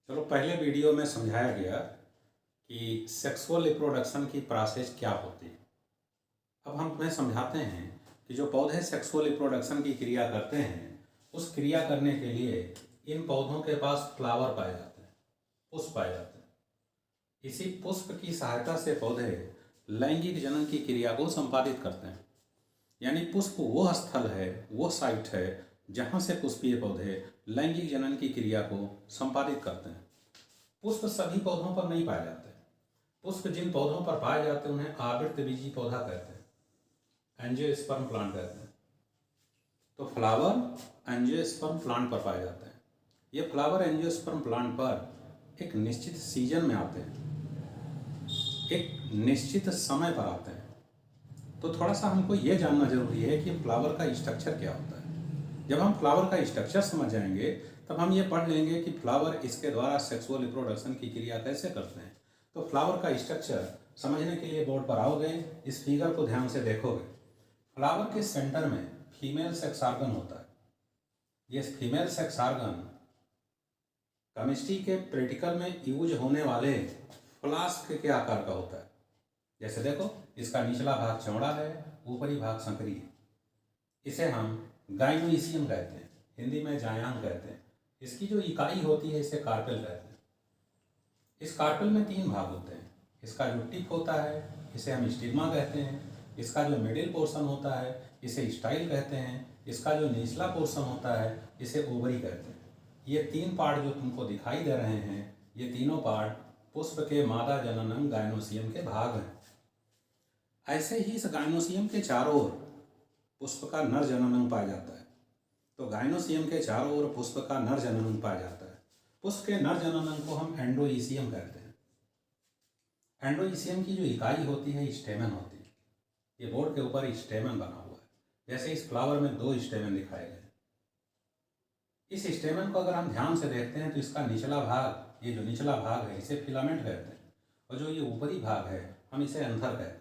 चलो, पहले वीडियो में समझाया गया कि सेक्सुअल रिप्रोडक्शन की प्रोसेस क्या होती है। अब हम तुम्हें समझाते हैं कि जो पौधे सेक्सुअल रिप्रोडक्शन की क्रिया करते हैं, उस क्रिया करने के लिए इन पौधों के पास फ्लावर पाए जाते हैं, पुष्प पाए जाते हैं। इसी पुष्प की सहायता से पौधे लैंगिक जनन की क्रिया को संपादित करते हैं। यानी पुष्प वो स्थल है, वो साइट है जहाँ से पुष्पीय पौधे लैंगिक जनन की क्रिया को संपादित करते हैं। पुष्प सभी पौधों पर नहीं पाए जाते। पुष्प जिन पौधों पर पाए जाते हैं उन्हें आवृतबीजी पौधा कहते हैं, एंजियोस्पर्म प्लांट कहते हैं। तो फ्लावर एंजियोस्पर्म प्लांट पर पाए जाते हैं। ये फ्लावर एंजियोस्पर्म प्लांट पर एक निश्चित सीजन में आते हैं, एक निश्चित समय पर आते हैं। तो थोड़ा सा हमको ये जानना जरूरी है कि फ्लावर का स्ट्रक्चर क्या होता है। जब हम फ्लावर का स्ट्रक्चर समझ जाएंगे तब हम ये पढ़ लेंगे कि फ्लावर इसके द्वारा सेक्सुअल रिप्रोडक्शन की क्रिया कैसे करते हैं। तो फ्लावर का स्ट्रक्चर समझने के लिए बोर्ड पर आओगे, इस फिगर को ध्यान से देखोगे। फ्लावर के सेंटर में फीमेल सेक्स ऑर्गन होता है। ये फीमेल सेक्स ऑर्गन केमिस्ट्री के प्रैक्टिकल में यूज होने वाले फ्लास्क के आकार का होता है। जैसे देखो, इसका निचला भाग चौड़ा है, ऊपरी भाग संकरी है। इसे हम गाइनोइसियम कहते हैं, हिंदी में जायांग कहते हैं। इसकी जो इकाई होती है इसे कार्पेल कहते हैं। इस कार्पेल में 3 भाग होते हैं। इसका जो टिप होता है इसे हम स्टिग्मा कहते हैं। इसका जो मिडिल पोर्शन होता है इसे स्टाइल कहते हैं। इसका जो निचला पोर्शन होता है इसे ओवरी कहते हैं। ये 3 पार्ट जो तुमको दिखाई दे रहे हैं, ये तीनों पार्ट पुष्प के मादा जननंग गाइनोसियम के भाग हैं। ऐसे ही इस गाइनोसियम के चारों ओर पुष्प का नर जननंग पाया जाता है। तो गाइनोसियम के चारों ओर पुष्प का नर जननंग पाया जाता है। पुष्प के नर जननंग को हम एंडोइसियम कहते हैं। एंडोइसियम की जो इकाई होती है स्टेमन होती है। ये बोर्ड के ऊपर स्टेमन बना हुआ है। जैसे इस फ्लावर में 2 स्टेमन दिखाए गए। इस स्टेमन को अगर हम ध्यान से देखते हैं तो इसका निचला भाग, ये जो निचला भाग है इसे फिलामेंट कहते हैं, और जो ये ऊपरी भाग है हम इसे एंथर कहते हैं।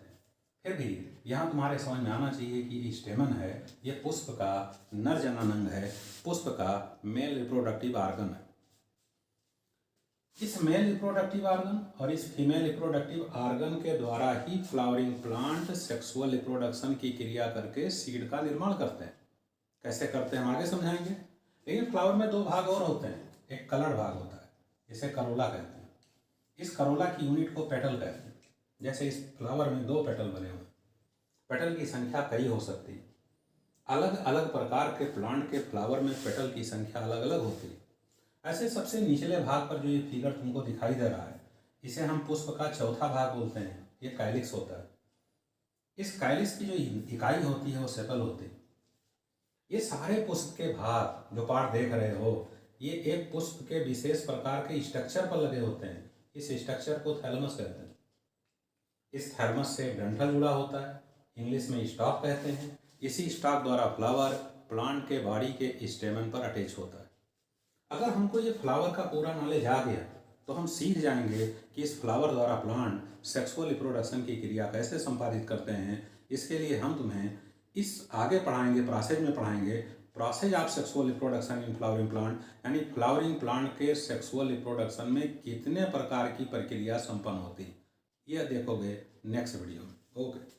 फिर भी यहाँ तुम्हारे समझ में आना चाहिए कि ये स्टेमन है, ये पुष्प का नर जननांग है, पुष्प का मेल रिप्रोडक्टिव ऑर्गन है। इस मेल रिप्रोडक्टिव ऑर्गन और इस फीमेल रिप्रोडक्टिव ऑर्गन के द्वारा ही फ्लावरिंग प्लांट सेक्सुअल रिप्रोडक्शन की क्रिया करके सीड का निर्माण करते हैं। कैसे करते हैं हम आगे समझाएंगे। लेकिन फ्लावर में 2 भाग और होते हैं। एक कलर भाग होता है, इसे करोला कहते हैं। इस करोला की यूनिट को पेटल कहते हैं। जैसे इस फ्लावर में 2 पेटल बने हुए। पेटल की संख्या कई हो सकती है। अलग अलग प्रकार के प्लांट के फ्लावर में पेटल की संख्या अलग अलग होती है। ऐसे सबसे निचले भाग पर जो ये फिगर तुमको दिखाई दे रहा है, इसे हम पुष्प का चौथा भाग बोलते हैं। ये कैलिक्स होता है। इस कैलिक्स की जो इकाई होती है वो सेपल होती है। ये सारे पुष्प के भाग जो पार्ट देख रहे हो, ये एक पुष्प के विशेष प्रकार के स्ट्रक्चर पर लगे होते हैं। इस स्ट्रक्चर को थैलमस कहते हैं। इस थैलमस से डंठल जुड़ा होता है, इंग्लिश में स्टॉक कहते हैं। इसी स्टॉक द्वारा फ्लावर प्लांट के बॉडी के स्टेमन पर अटैच होता है। अगर हमको ये फ्लावर का पूरा नॉलेज आ गया तो हम सीख जाएंगे कि इस फ्लावर द्वारा प्लांट सेक्सुअल रिप्रोडक्शन की क्रिया कैसे संपादित करते हैं। इसके लिए हम तुम्हें इस आगे पढ़ाएंगे, प्रोसेस में पढ़ाएंगे, process of sexual reproduction in flowering plant. यानी फ्लावरिंग प्लांट के सेक्सुअल रिप्रोडक्शन में कितने प्रकार की प्रक्रिया संपन्न होती है, यह देखोगे नेक्स्ट वीडियो में। ओके।